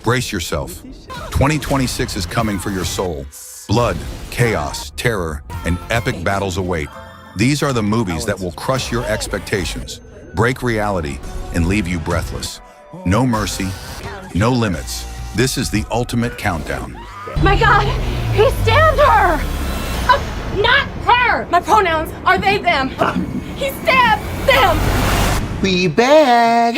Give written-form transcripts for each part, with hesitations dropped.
Brace yourself. 2026 is coming for your soul. Blood, chaos, terror, and epic battles await. These are the movies that will crush your expectations, break reality, and leave you breathless. No mercy, no limits. This is the ultimate countdown. My God, he stabbed her! Not her! My pronouns are they, them. He stabbed them! We back!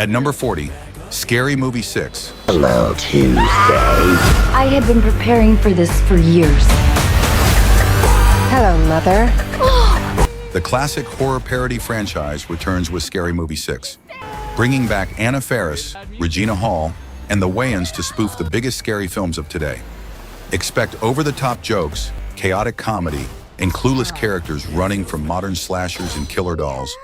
At number 40, Scary Movie 6. Hello, Tuesday. I have been preparing for this for years. Hello, Mother. The classic horror parody franchise returns with Scary Movie 6, bringing back Anna Faris, Regina Hall, and the Wayans to spoof the biggest scary films of today. Expect over-the-top jokes, chaotic comedy, and clueless characters running from modern slashers and killer dolls,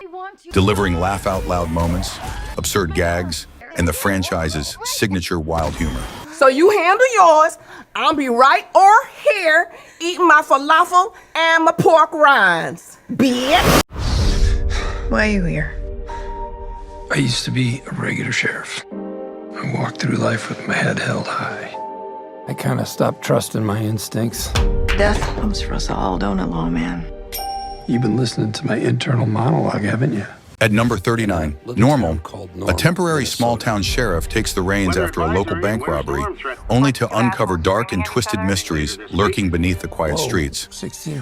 delivering laugh-out-loud moments, absurd gags, and the franchise's signature wild humor. So you handle yours, I'll be right over here eating my falafel and my pork rinds. Bitch! Why are you here? I used to be a regular sheriff. I walked through life with my head held high. I kind of stopped trusting my instincts. Death comes for us all, don't it, lawman? You've been listening to my internal monologue, haven't you? At number 39, Normal, a temporary small-town sheriff takes the reins after a local bank robbery, only to uncover dark and twisted mysteries lurking beneath the quiet streets.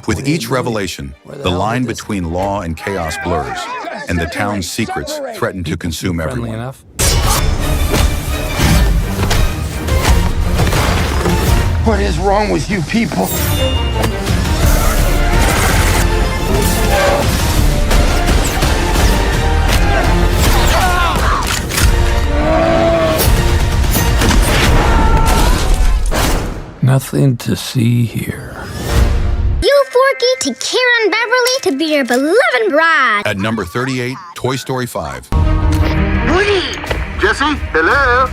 With each revelation, the line between law and chaos blurs, and the town's secrets threaten to consume everyone. What is wrong with you people? Nothing to see here. You, Forky, to Karen Beverly to be your beloved bride. At number 38, Toy Story 5. Woody! Jesse, hello?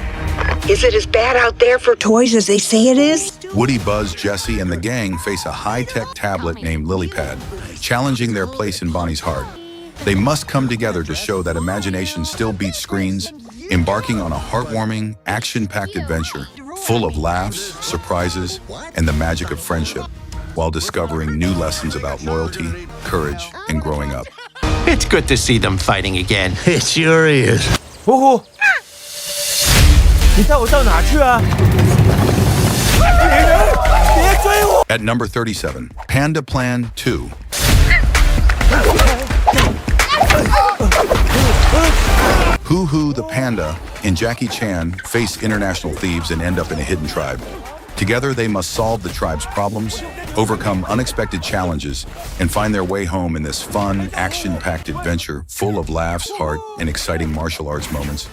Is it as bad out there for toys as they say it is? Woody, Buzz, Jessie, and the gang face a high-tech tablet named Lilypad, challenging their place in Bonnie's heart. They must come together to show that imagination still beats screens, embarking on a heartwarming, action-packed adventure full of laughs, surprises, and the magic of friendship, while discovering new lessons about loyalty, courage, and growing up. It's good to see them fighting again. It sure is. 呼呼，你带我到哪去啊？别追我！ At number 37, Panda Plan 2. Hoo Hoo the Panda and Jackie Chan face international thieves and end up in a hidden tribe. Together, they must solve the tribe's problems, overcome unexpected challenges, and find their way home in this fun, action-packed adventure full of laughs, heart, and exciting martial arts moments,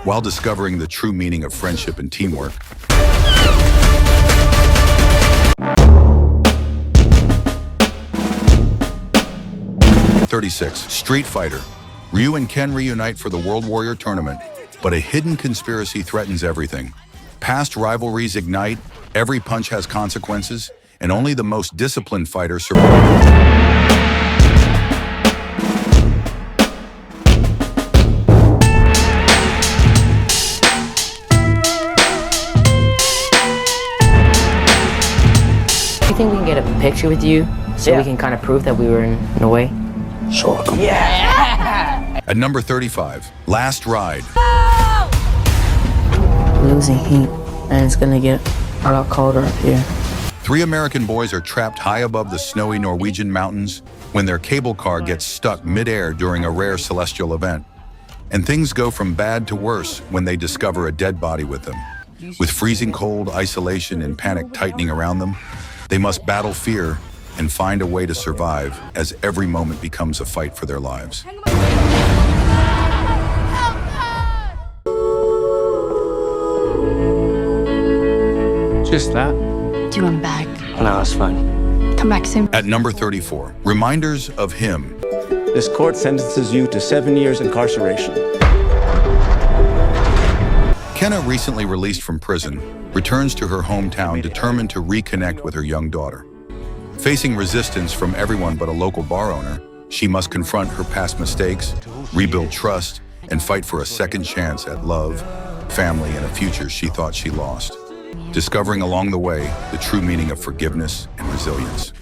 while discovering the true meaning of friendship and teamwork. Street Fighter. Ryu and Ken reunite for the World Warrior Tournament, but a hidden conspiracy threatens everything. Past rivalries ignite, every punch has consequences, and only the most disciplined fighter survives. You think we can get a picture with you so we can kind of prove that we were in a way? Sure. Yeah! At number 35, Last Ride. Losing heat, and it's gonna get a lot colder up here. 3 American boys are trapped high above the snowy Norwegian mountains when their cable car gets stuck mid-air during a rare celestial event. And things go from bad to worse when they discover a dead body with them. With freezing cold, isolation, and panic tightening around them, they must battle fear and find a way to survive as every moment becomes a fight for their lives. Just that. Do you want back? No, it's fine. Come back soon. At number 34, Reminders of Him. This court sentences you to 7 years incarceration. Kenna, recently released from prison, returns to her hometown determined to reconnect with her young daughter. Facing resistance from everyone but a local bar owner, she must confront her past mistakes, rebuild trust, and fight for a second chance at love, family, and a future she thought she lost. Discovering along the way the true meaning of forgiveness and resilience.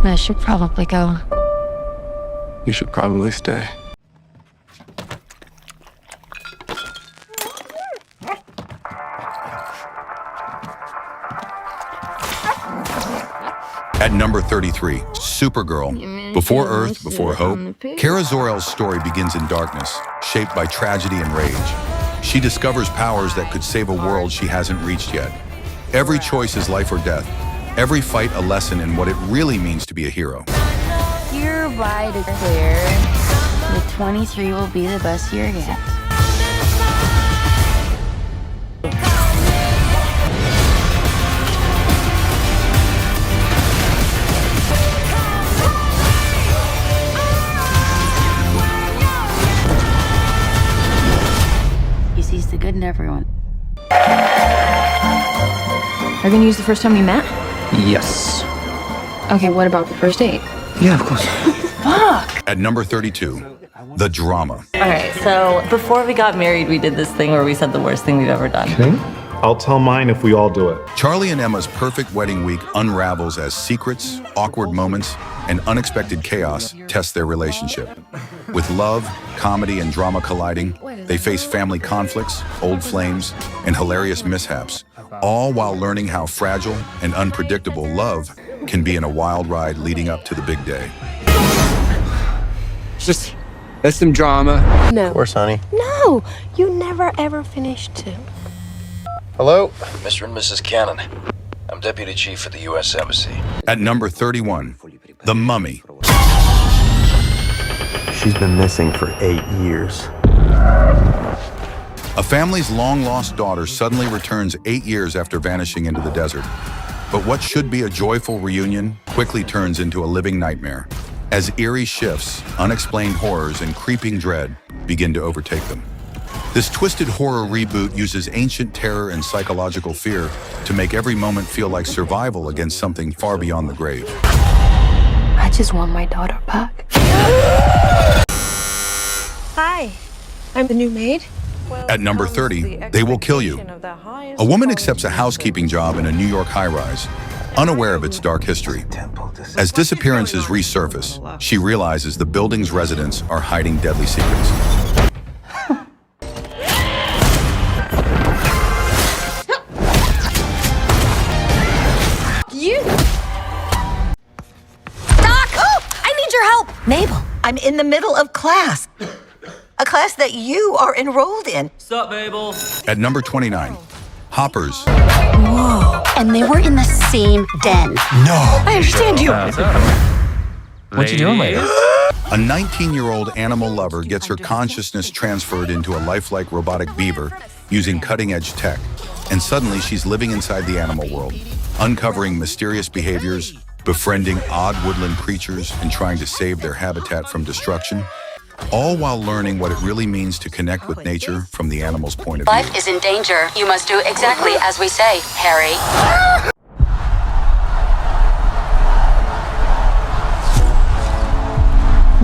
I should probably go. You should probably stay. At number 33, Supergirl. Before Earth, Before Hope, Kara Zor-El's story begins in darkness, shaped by tragedy and rage. She discovers powers that could save a world she hasn't reached yet. Every choice is life or death. Every fight a lesson in what it really means to be a hero. Hereby declare the 23 will be the best year yet. He sees the good in everyone. Are you gonna use the first time we met? Yes. Okay, what about the first date? Yeah, of course. Fuck! At number 32, the drama. All right, so before we got married, we did this thing where we said the worst thing we've ever done. I'll tell mine if we all do it. Charlie and Emma's perfect wedding week unravels as secrets, awkward moments, and unexpected chaos test their relationship. With love, comedy, and drama colliding, they face family conflicts, old flames, and hilarious mishaps, all while learning how fragile and unpredictable love can be in a wild ride leading up to the big day. That's some drama. No. Of course, honey. No, you never ever finished to. Hello? Mr. and Mrs. Cannon. I'm Deputy Chief for the U.S. Embassy. At number 31, The Mummy. She's been missing for 8 years. A family's long-lost daughter suddenly returns 8 years after vanishing into the desert. But what should be a joyful reunion quickly turns into a living nightmare, as eerie shifts, unexplained horrors, and creeping dread begin to overtake them. This twisted horror reboot uses ancient terror and psychological fear to make every moment feel like survival against something far beyond the grave. I just want my daughter back. Hi, I'm the new maid. At number 30, They Will Kill You. A woman accepts a housekeeping job in a New York high-rise, unaware of its dark history. As disappearances resurface, she realizes the building's residents are hiding deadly secrets. Doc! Oh, I need your help! Mabel, I'm in the middle of class. A class that you are enrolled in. Sup, Mabel? At number 29, Hoppers. Whoa. And they were in the same den. No! I understand you. What you doing later? A 19-year-old animal lover gets her consciousness transferred into a lifelike robotic beaver using cutting-edge tech, and suddenly she's living inside the animal world, uncovering mysterious behaviors, befriending odd woodland creatures, and trying to save their habitat from destruction, all while learning what it really means to connect with nature from the animal's point of view. Life is in danger. You must do exactly as we say, Harry.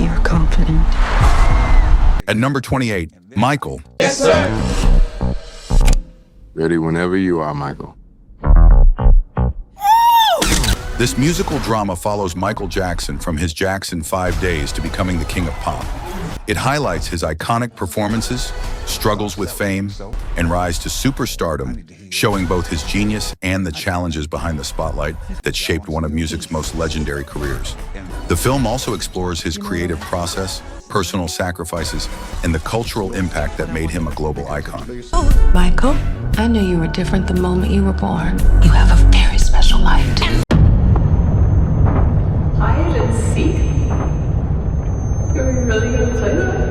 You're confident. At number 28, Michael. Yes, sir. Ready whenever you are, Michael. This musical drama follows Michael Jackson from his Jackson 5 days to becoming the king of pop. It highlights his iconic performances, struggles with fame, and rise to superstardom, showing both his genius and the challenges behind the spotlight that shaped one of music's most legendary careers. The film also explores his creative process, personal sacrifices, and the cultural impact that made him a global icon. Michael, I knew you were different the moment you were born. You have a very special life, too. Hide and seek? You're really gonna play that?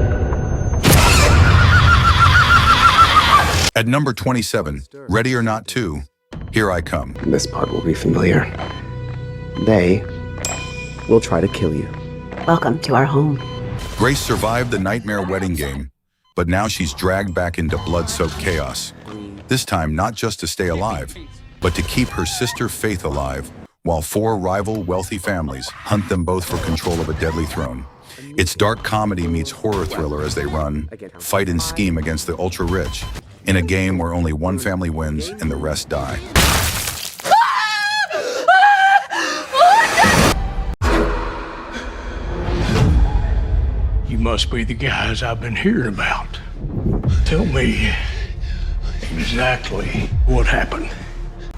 At number 27, Ready or Not 2, Here I Come. This part will be familiar. They will try to kill you. Welcome to our home. Grace survived the nightmare wedding game, but now she's dragged back into blood-soaked chaos. This time, not just to stay alive, but to keep her sister Faith alive, while four rival wealthy families hunt them both for control of a deadly throne. It's dark comedy meets horror thriller as they run, fight and scheme against the ultra-rich, in a game where only one family wins and the rest die. You must be the guys I've been hearing about. Tell me exactly what happened.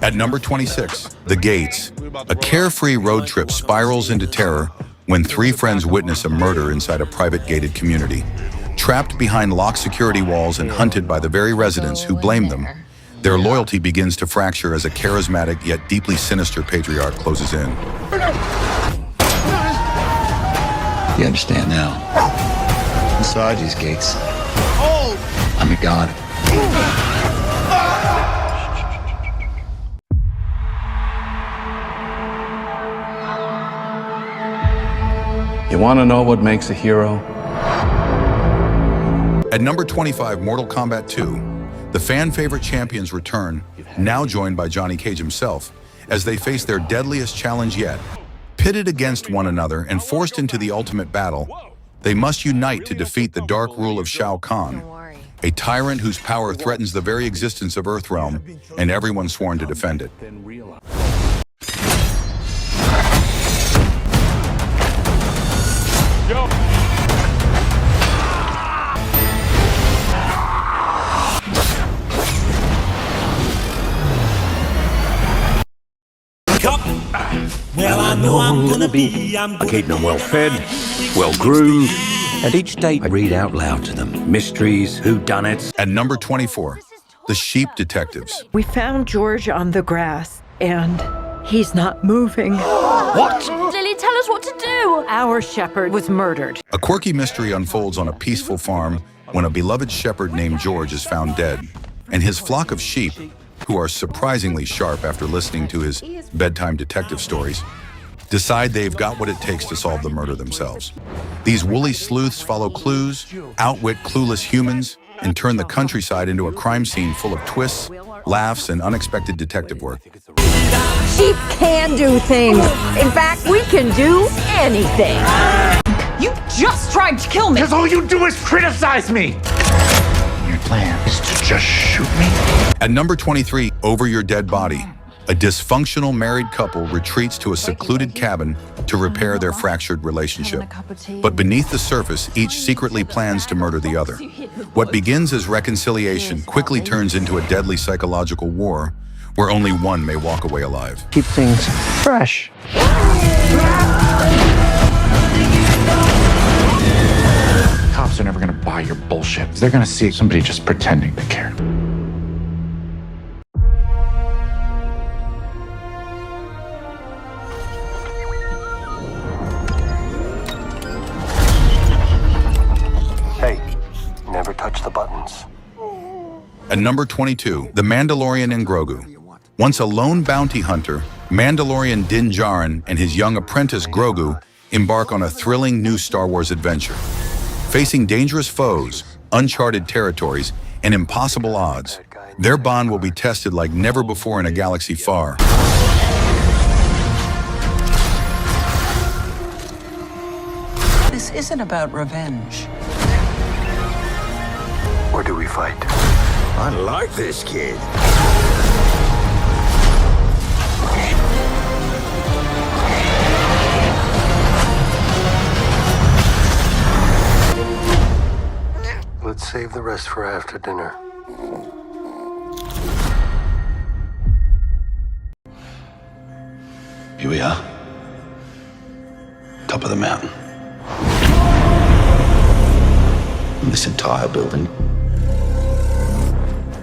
At number 26, The Gates. A carefree road trip spirals into terror when three friends witness a murder inside a private gated community. Trapped behind locked security walls and hunted by the very residents who blame them, their loyalty begins to fracture as a charismatic yet deeply sinister patriarch closes in. You understand now? Inside these gates, I'm a god. You want to know what makes a hero? At number 25, Mortal Kombat II. The fan-favorite champions return, now joined by Johnny Cage himself, as they face their deadliest challenge yet. Pitted against one another and forced into the ultimate battle, they must unite to defeat the dark rule of Shao Kahn, a tyrant whose power threatens the very existence of Earthrealm and everyone sworn to defend it. Well, I know I'm gonna be. I keep them well fed, well groomed, and each day I read out loud to them mysteries, whodunits. At number 24, The Sheep Detectives. We found George on the grass, and he's not moving. What? Lily, tell us what to do. Our shepherd was murdered. A quirky mystery unfolds on a peaceful farm when a beloved shepherd named George is found dead, and his flock of sheep, who are surprisingly sharp after listening to his bedtime detective stories, decide they've got what it takes to solve the murder themselves. These woolly sleuths follow clues, outwit clueless humans, and turn the countryside into a crime scene full of twists, laughs, and unexpected detective work. Sheep can do things. In fact, we can do anything. You just tried to kill me. Because all you do is criticize me. Your plan is to just shoot me. At number 23, Over Your Dead Body. A dysfunctional married couple retreats to a secluded cabin to repair their fractured relationship. But beneath the surface, each secretly plans to murder the other. What begins as reconciliation quickly turns into a deadly psychological war where only one may walk away alive. Keep things fresh. Cops are never gonna buy your bullshit. They're gonna see somebody just pretending to care. Hey, never touch the buttons. At number 22, The Mandalorian and Grogu. Once a lone bounty hunter, Mandalorian Din Djarin and his young apprentice Grogu embark on a thrilling new Star Wars adventure. Facing dangerous foes, uncharted territories, and impossible odds, their bond will be tested like never before in a galaxy far. This isn't about revenge. Or do we fight? I like this kid. Let's save the rest for after dinner. Here we are. Top of the mountain. In this entire building,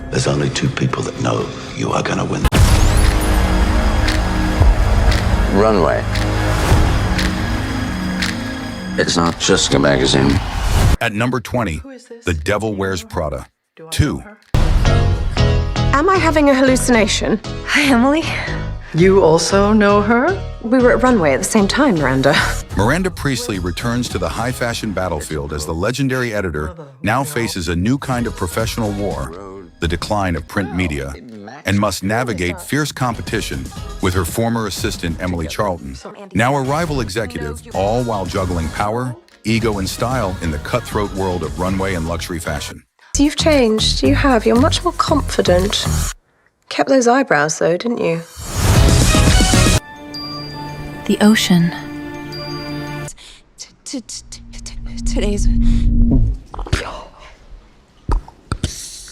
there's only two people that know you are gonna win. Runway. It's not just a magazine. At number 20, The Devil Wears Prada 2. Am I having a hallucination? Hi, Emily. You also know her? We were at Runway at the same time, Miranda. Miranda Priestley returns to the high-fashion battlefield as the legendary editor now faces a new kind of professional war, the decline of print media. and must navigate fierce competition with her former assistant, Emily Charlton, now a rival executive, all while juggling power, ego, and style in the cutthroat world of runway and luxury fashion. You've changed. You have. You're much more confident. Kept those eyebrows, though, didn't you? The ocean. Today's...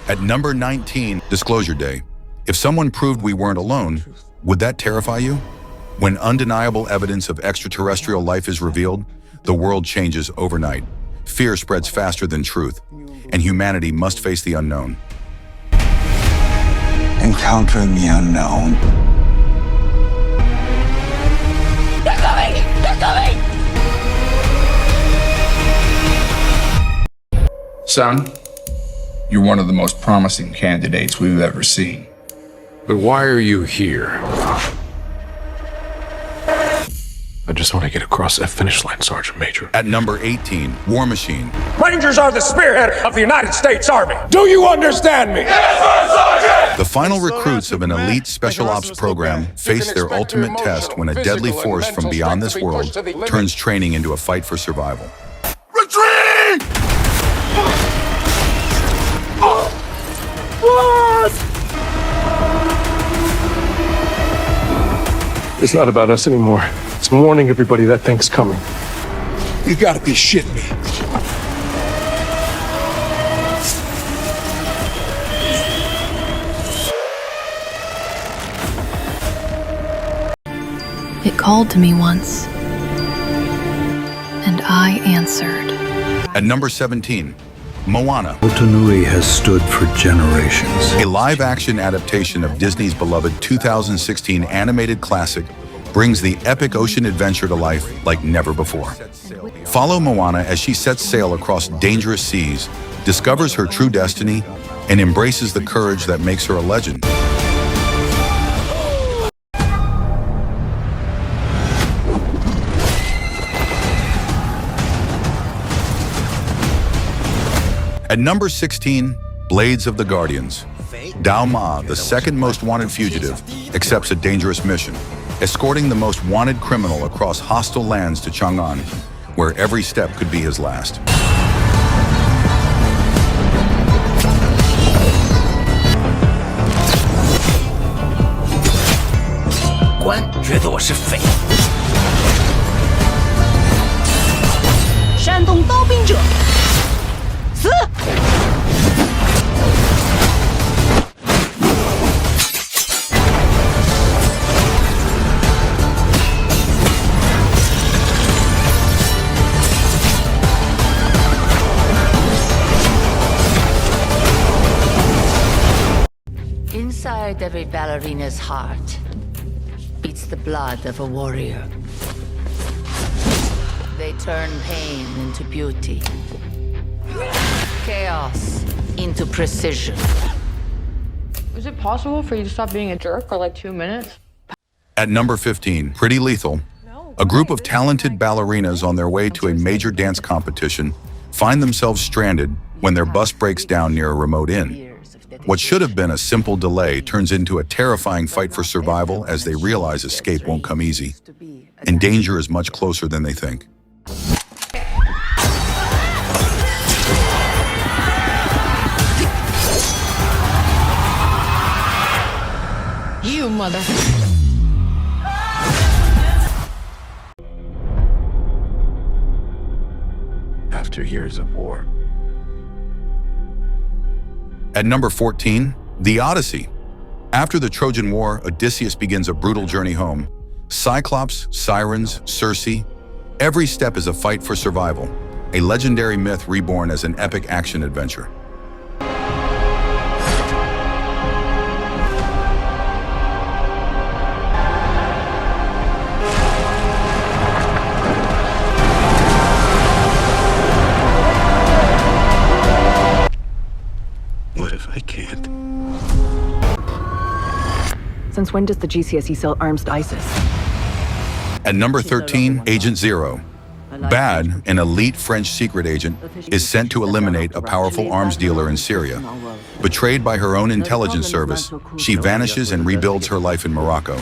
At number 19, Disclosure Day. If someone proved we weren't alone, would that terrify you? When undeniable evidence of extraterrestrial life is revealed, the world changes overnight. Fear spreads faster than truth, and humanity must face the unknown. Encountering the unknown. They're coming! They're coming! Son, you're one of the most promising candidates we've ever seen. But why are you here? I just want to get across that finish line, Sergeant Major. At number 18, War Machine. Rangers are the spearhead of the United States Army. Do you understand me? Yes, sir, Sergeant! The final recruits of an elite special ops program face their ultimate test when a deadly force from beyond this world turns training into a fight for survival. Retreat! It's not about us anymore. It's warning everybody that thing's coming. You gotta be shitting me. It called to me once, and I answered. At number 17, Moana. Otanui has stood for generations. A live-action adaptation of Disney's beloved 2016 animated classic brings the epic ocean adventure to life like never before. Follow Moana as she sets sail across dangerous seas, discovers her true destiny, and embraces the courage that makes her a legend. At number 16, Blades of the Guardians. Dao Ma, the second most wanted fugitive, accepts a dangerous mission, escorting the most wanted criminal across hostile lands to Chang'an, where every step could be his last. Inside every ballerina's heart beats the blood of a warrior. They turn pain into beauty, chaos into precision. Is it possible for you to stop being a jerk for like 2 minutes? At number 15, Pretty Lethal. A group of talented ballerinas on their way to a major dance competition find themselves stranded when their bus breaks down near a remote inn. What should have been a simple delay turns into a terrifying fight for survival as they realize escape won't come easy, and danger is much closer than they think. You mother... After years of war. At number 14, The Odyssey. After the Trojan War, Odysseus begins a brutal journey home. Cyclops, sirens, Circe, every step is a fight for survival, a legendary myth reborn as an epic action adventure. What if I can't? Since when does the GCSE sell arms to ISIS? At number 13, Agent Zero. Bad, an elite French secret agent, is sent to eliminate a powerful arms dealer in Syria. Betrayed by her own intelligence service, she vanishes and rebuilds her life in Morocco,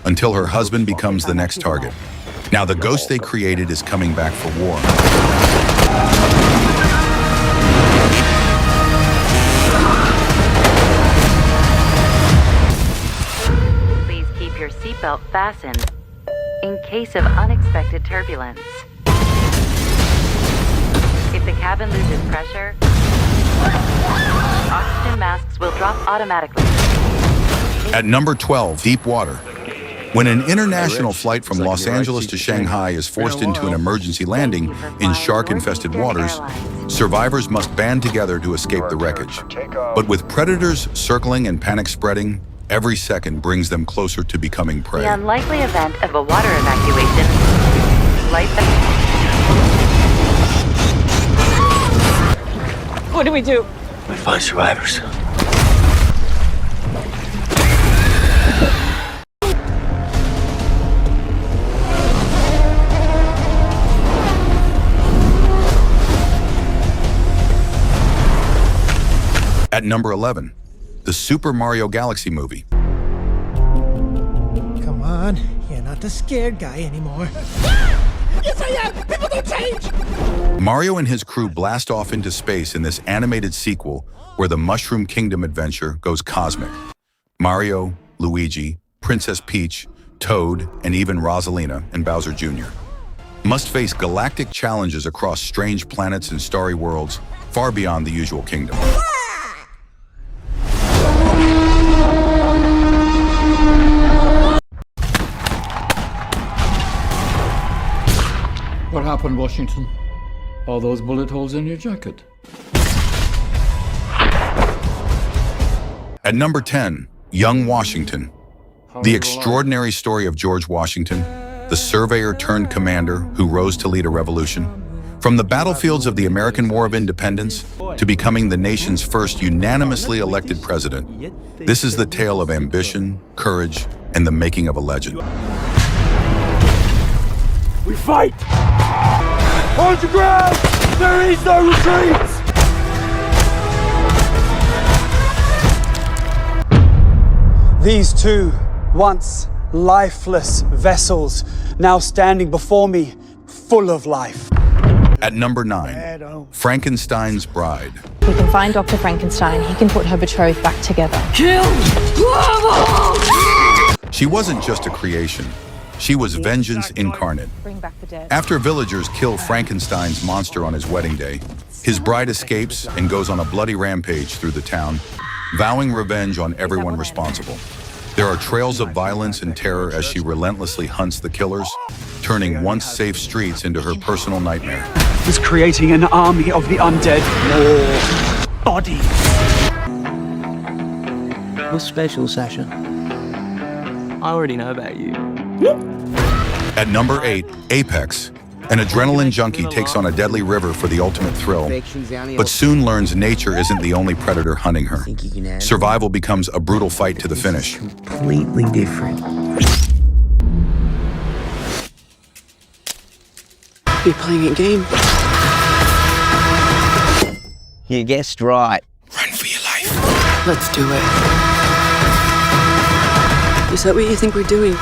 until her husband becomes the next target. Now the ghost they created is coming back for war. Please keep your seatbelt fastened in case of unexpected turbulence. If the cabin loses pressure, oxygen masks will drop automatically. At number 12, deep water. When an international flight from Los Angeles to Shanghai is forced into an emergency landing in shark-infested waters, survivors must band together to escape the wreckage. But with predators circling and panic spreading, every second brings them closer to becoming prey. The unlikely event of a water evacuation, What do we do? We find survivors. At number 11, the Super Mario Galaxy movie. Come on, you're not the scared guy anymore. Yes, I am! People don't change! Mario and his crew blast off into space in this animated sequel where the Mushroom Kingdom adventure goes cosmic. Mario, Luigi, Princess Peach, Toad, and even Rosalina and Bowser Jr. must face galactic challenges across strange planets and starry worlds far beyond the usual kingdom. What happened, Washington? All those bullet holes in your jacket? At number 10, Young Washington. The extraordinary story of George Washington, the surveyor turned commander who rose to lead a revolution. From the battlefields of the American War of Independence to becoming the nation's first unanimously elected president, this is the tale of ambition, courage, and the making of a legend. We fight! Hold your ground! There is no retreat! These two, once lifeless vessels, now standing before me, full of life. At number 9, Frankenstein's Bride. We can find Dr. Frankenstein. He can put her betrothed back together. Kill! She wasn't just a creation. She was vengeance incarnate. After villagers kill Frankenstein's monster on his wedding day, his bride escapes and goes on a bloody rampage through the town, vowing revenge on everyone responsible. There are trails of violence and terror as she relentlessly hunts the killers, turning once safe streets into her personal nightmare. Is creating an army of the undead. More bodies. What's special, Sasha? I already know about you. At number 8, Apex. An adrenaline junkie takes on a deadly river for the ultimate thrill, but soon learns nature isn't the only predator hunting her. Survival becomes a brutal fight to the finish. Completely different. You're playing a game. You guessed right. Run for your life. Let's do it. Is that what you think we're doing?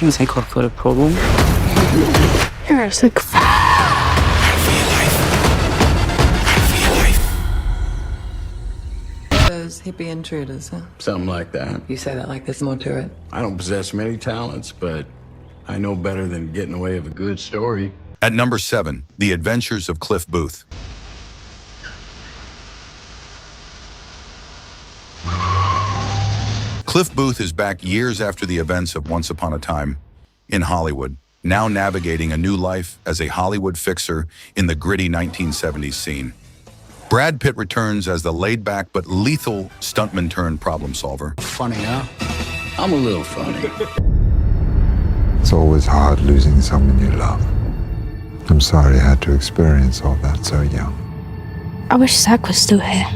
You think I've got a problem? You're a sick f***. Those hippie intruders, huh? Something like that. You say that like there's more to it. I don't possess many talents, but I know better than getting away with a good story. At number 7, The Adventures of Cliff Booth. Cliff Booth is back years after the events of Once Upon a Time in Hollywood, now navigating a new life as a Hollywood fixer in the gritty 1970s scene. Brad Pitt returns as the laid-back but lethal stuntman turned problem solver. Funny, huh? I'm a little funny. It's always hard losing someone you love. I'm sorry I had to experience all that so young. I wish Zach was still here.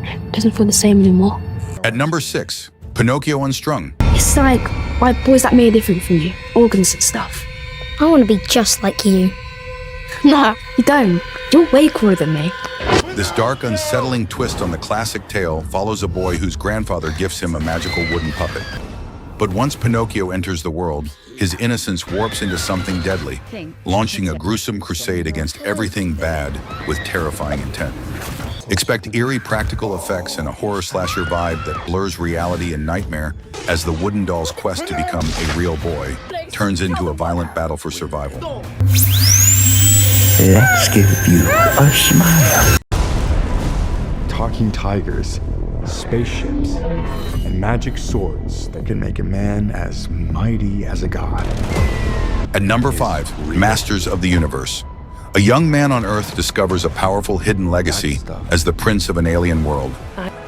It doesn't feel the same anymore. At number 6, Pinocchio Unstrung. It's like Why boys like me are different from you? Organs and stuff. I want to be just like you. Nah, you don't. You're way cooler than me. This dark, unsettling twist on the classic tale follows a boy whose grandfather gifts him a magical wooden puppet. But once Pinocchio enters the world, his innocence warps into something deadly, launching a gruesome crusade against everything bad with terrifying intent. Expect eerie practical effects and a horror slasher vibe that blurs reality and nightmare as the wooden doll's quest to become a real boy turns into a violent battle for survival. Let's give you a smile. Talking tigers, spaceships, and magic swords that can make a man as mighty as a god. At number 5, Masters of the Universe. A young man on Earth discovers a powerful hidden legacy as the prince of an alien world.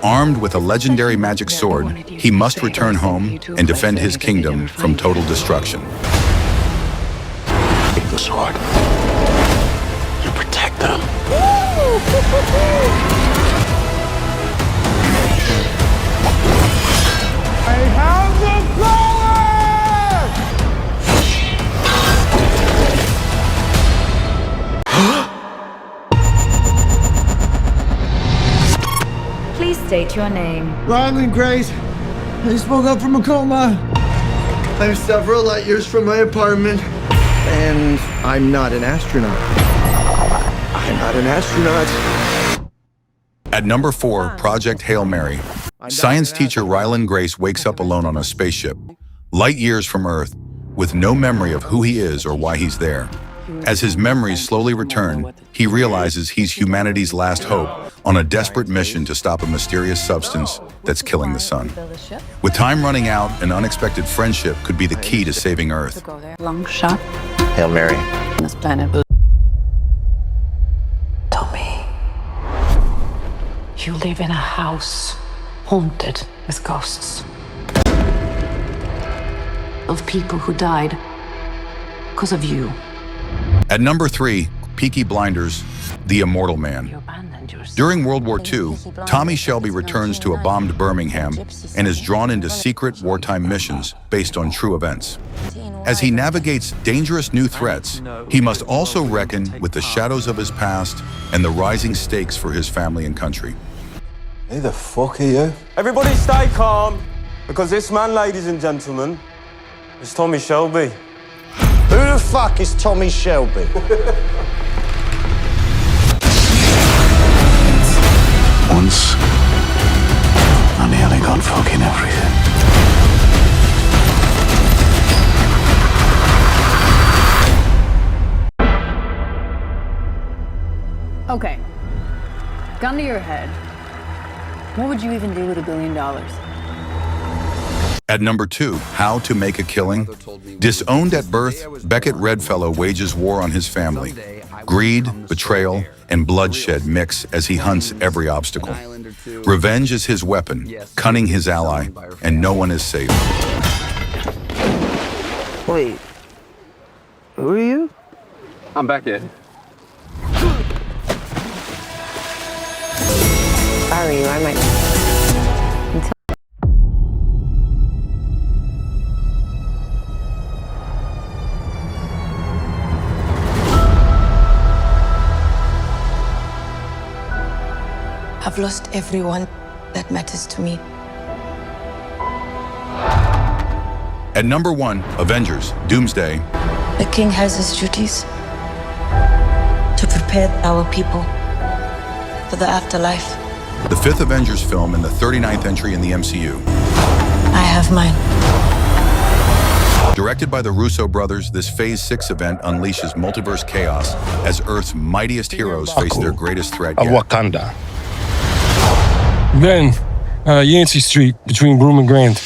Armed with a legendary magic sword, he must return home and defend his kingdom from total destruction. Take the sword. You protect them. I have the power! Please state your name. Ryland Grace. I just woke up from a coma. I'm several light years from my apartment. And I'm not an astronaut. I'm not an astronaut. At number 4, Project Hail Mary. Science teacher Ryland Grace wakes up alone on a spaceship, light years from Earth, with no memory of who he is or why he's there. As his memories slowly return, he realizes he's humanity's last hope on a desperate mission to stop a mysterious substance that's killing the sun. With time running out, an unexpected friendship could be the key to saving Earth. Long shot. Hail Mary. On this planet. Tommy, you live in a house haunted with ghosts of people who died because of you. At number 3, Peaky Blinders, The Immortal Man. During World War II, Tommy Shelby returns to a bombed Birmingham and is drawn into secret wartime missions based on true events. As he navigates dangerous new threats, he must also reckon with the shadows of his past and the rising stakes for his family and country. Who the fuck are you? Everybody stay calm, because this man, ladies and gentlemen, is Tommy Shelby. Who the fuck is Tommy Shelby? Once, I nearly got fucking everything. Okay. Gun to your head. What would you even do with $1 billion? At number 2, How to Make a Killing. Disowned at birth, Beckett Redfellow wages war on his family. Greed, betrayal, and bloodshed mix as he hunts every obstacle. Revenge is his weapon, cunning his ally, and no one is safe. Wait. Who are you? I'm Beckett. Sorry, I might... I've lost everyone that matters to me. At number 1, Avengers, Doomsday. The king has his duties to prepare our people for the afterlife. The 5th Avengers film and the 39th entry in the MCU. I have mine. Directed by the Russo brothers, this Phase 6 event unleashes multiverse chaos as Earth's mightiest heroes face their greatest threat Of yet. Wakanda. Then, Yancey Street, between Broome and Grand.